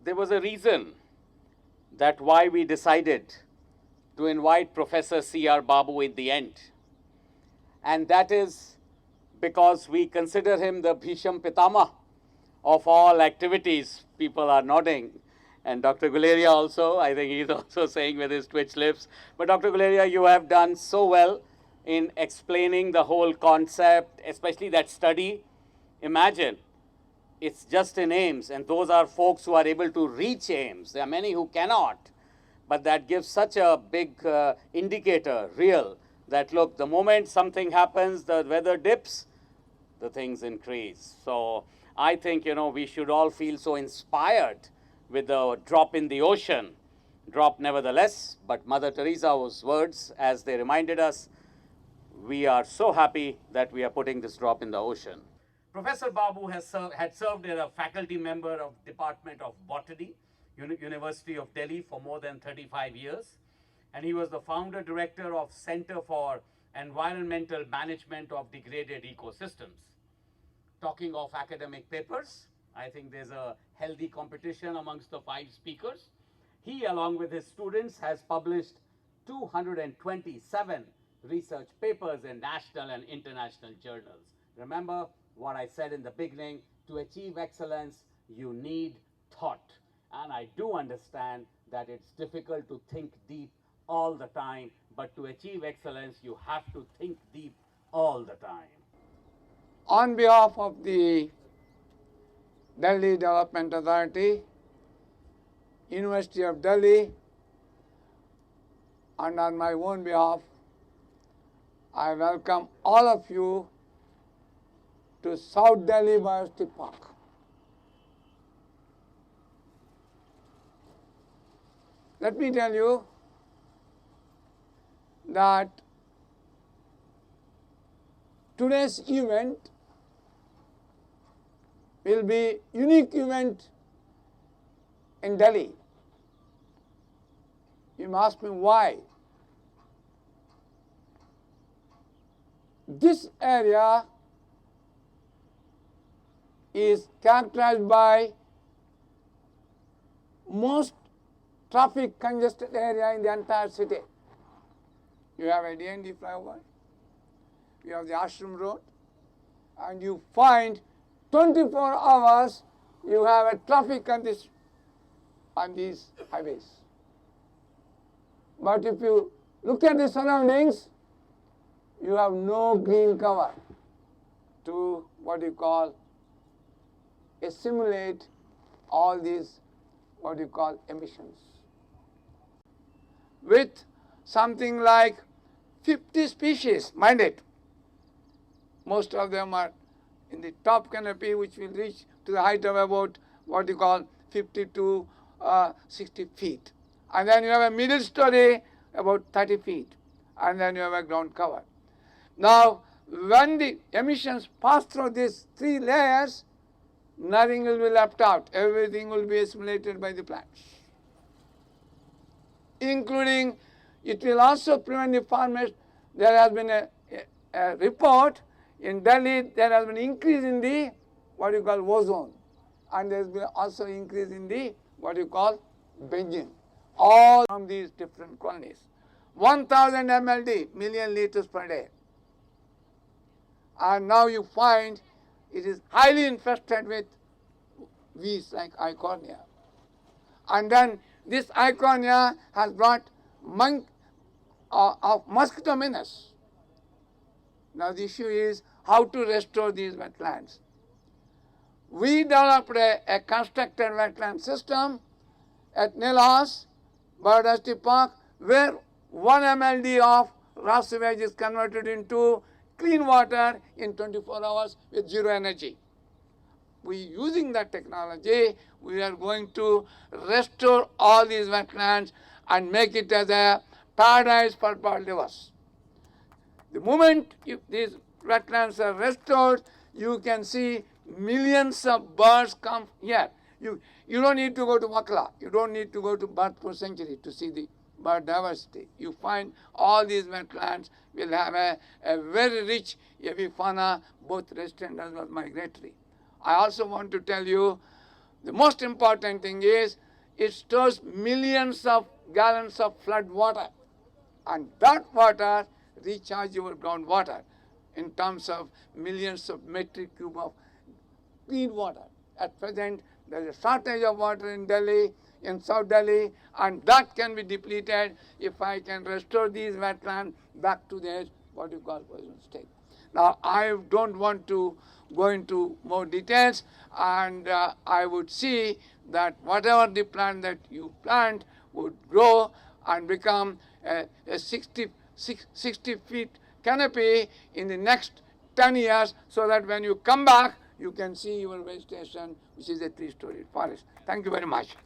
there was a reason that why we decided to invite Professor CR Babu in the end. And that is because we consider him the Bhisham Pitama of all activities. People are nodding. And Dr. Guleria also, I think he's also saying with his twitch lips. But Dr. Guleria, you have done so well in explaining the whole concept, especially that study. Imagine, it's just in Ames, and those are folks who are able to reach Ames. There are many who cannot, but that gives such a big indicator, real, that look, the moment something happens, the weather dips, the things increase. So I think, we should all feel so inspired with the drop in the ocean. Drop nevertheless, but Mother Teresa's words, as they reminded us, we are so happy that we are putting this drop in the ocean. Professor Babu had served as a faculty member of Department of Botany, University of Delhi for more than 35 years. And he was the founder director of Center for Environmental Management of Degraded Ecosystems. Talking of academic papers, I think there's a healthy competition amongst the 5 speakers. He, along with his students, has published 227 research papers in national and international journals. Remember what I said in the beginning, to achieve excellence, you need thought. And I do understand that it's difficult to think deep all the time, but to achieve excellence, you have to think deep all the time. On behalf of the Delhi Development Authority, University of Delhi, and on my own behalf, I welcome all of you to South Delhi Biodiversity Park. Let me tell you that today's event will be unique event in Delhi. You may ask me why. This area is characterized by most traffic congested area in the entire city. You have a D&D flyover, you have the Ashram Road, and you find 24 hours you have a traffic on these highways. But if you look at the surroundings, you have no green cover to what you call assimilate all these what you call emissions. With something like 50 species, mind it, most of them are in the top canopy, which will reach to the height of about what you call 50 to 60 feet. And then you have a middle story about 30 feet. And then you have a ground cover. Now, when the emissions pass through these 3 layers, nothing will be left out. Everything will be assimilated by the plants. Including, it will also prevent the formation. There has been a report in Delhi, there has been increase in the what you call ozone, and there has been also increase in the what you call benzene, all from these different colonies. 1000 MLD, million liters per day. And now you find it is highly infested with weeds like Eichhornia. And then this Eichhornia has brought mosquito menace. Now the issue is how to restore these wetlands. We developed a constructed wetland system at Nilhas Biodiversity Park, where 1 MLD of raw sewage is converted into clean water in 24 hours with zero energy. Using that technology, we are going to restore all these wetlands and make it as a paradise for bird livers. The moment these wetlands are restored, you can see millions of birds come here. You don't need to go to Wakla. You don't need to go to Bhartpur Sanctuary to see the bird diversity. You find all these wetlands will have a very rich avifauna, both resident as well as migratory. I also want to tell you The most important thing is it stores millions of gallons of flood water, and that water recharges your groundwater in terms of millions of metric cube of clean water. At present, there is a shortage of water in Delhi, in South Delhi, and that can be depleted if I can restore these wetlands back to their what you call original state. Now, I don't want to go into more details, and I would see that whatever the plant that you plant would grow and become a 60 feet canopy in the next 10 years, so that when you come back, you can see your vegetation, which is a 3-story forest. Thank you very much.